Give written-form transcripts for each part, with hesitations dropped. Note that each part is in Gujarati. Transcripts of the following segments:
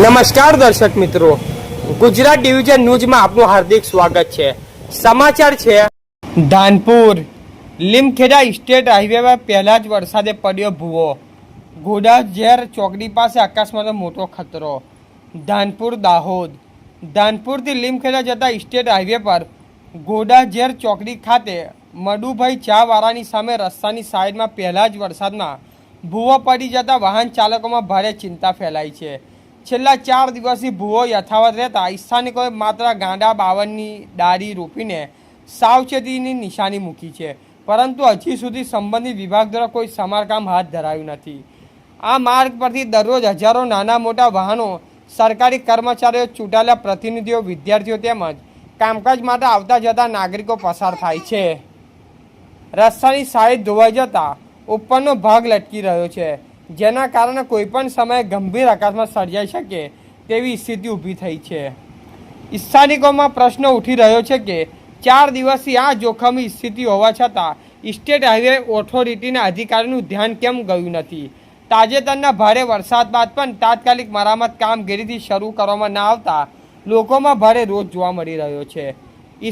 નમસ્કાર દર્શક મિત્રો, ગુજરાત ડિવિઝન ન્યૂઝમાં આપનું હાર્દિક સ્વાગત છે। સમાચાર છે, ધાનપુર લીમખેડા સ્ટેટ હાઈવે પર પહેલા જ વરસાદે પડ્યો ભૂવો। ઘોડાઝેર ચોકડી પાસે અકસ્માતનો મોટો ખતરો। ધાનપુર દાહોદ ધાનપુરથી લીમખેડા જતા સ્ટેટ હાઈવે પર ઘોડાઝેર ચોકડી ખાતે મડુભાઈ ચા વાળાની સામે રસ્તાની સાઈડમાં પહેલા જ વરસાદમાં ભૂવો પડી જતા વાહન ચાલકોમાં ભારે ચિંતા ફેલાઈ છે। છેલ્લા 4 દિવસથી ભૂવો યથાવત રહેતા સ્થાનિકોએ માત્ર ગાંડા બાવનની ડાળી રોપીને સાવચેતીની નિશાની મૂકી છે, પરંતુ હજી સુધી સંબંધિત વિભાગ દ્વારા કોઈ સમારકામ હાથ ધરાયું નથી। આ માર્ગ પરથી દરરોજ હજારો નાના મોટા વાહનો, સરકારી કર્મચારીઓ, ચૂંટાયેલા પ્રતિનિધિઓ, વિદ્યાર્થીઓ તેમજ કામકાજ માટે આવતા જતા નાગરિકો પસાર થાય છે। રસ્તાની સાઈડ ધોવાઈ જતા ઉપરનો ભાગ લટકી રહ્યો છે, જેના કારણે કોઈપણ સમયે ગંભીર અકસ્માત સર્જાઈ શકે તેવી સ્થિતિ ઊભી થઈ છે। સ્થાનિકોમાં પ્રશ્ન ઉઠી રહ્યો છે કે 4 દિવસથી આ જોખમી સ્થિતિ હોવા છતાં સ્ટેટ હાઈવે ઓથોરિટીના અધિકારીનું ધ્યાન કેમ ગયું નથી? તાજેતરના ભારે વરસાદ બાદ પણ તાત્કાલિક મરામત કામગીરીથી શરૂ કરવામાં ન આવતા લોકોમાં ભારે રોષ જોવા મળી રહ્યો છે।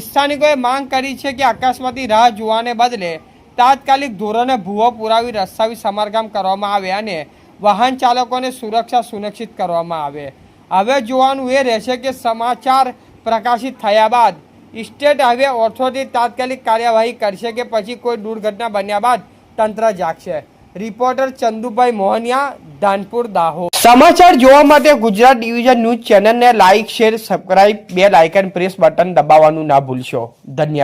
સ્થાનિકોએ માંગ કરી છે કે અકસ્માતની રાહ જોવાને બદલે તાત્કાલિક ધોરણે ભૂવો પુરાવી રસ્તાવી સમારકામ કરવામાં આવે અને વાહન ચાલકોને સુરક્ષા સુનિશ્ચિત કરવામાં આવે। હવે જોવાનું એ રહેશે કે સમાચાર પ્રકાશિત થયા બાદ સ્ટેટ હાઈવે ઓથોરિટી તાત્કાલિક કાર્યવાહી કરશે કે પછી કોઈ દુર્ઘટના બન્યા બાદ તંત્ર જાગશે। રિપોર્ટર ચંદુભાઈ મોહનિયા, ધાનપુર, દાહોદ। સમાચાર જોવા માટે ગુજરાત ડિવિઝન ન્યૂઝ ચેનલને like, share, subscribe, bell icon press button દબાવવાનું ના ભૂલશો। ધન્યવાદ।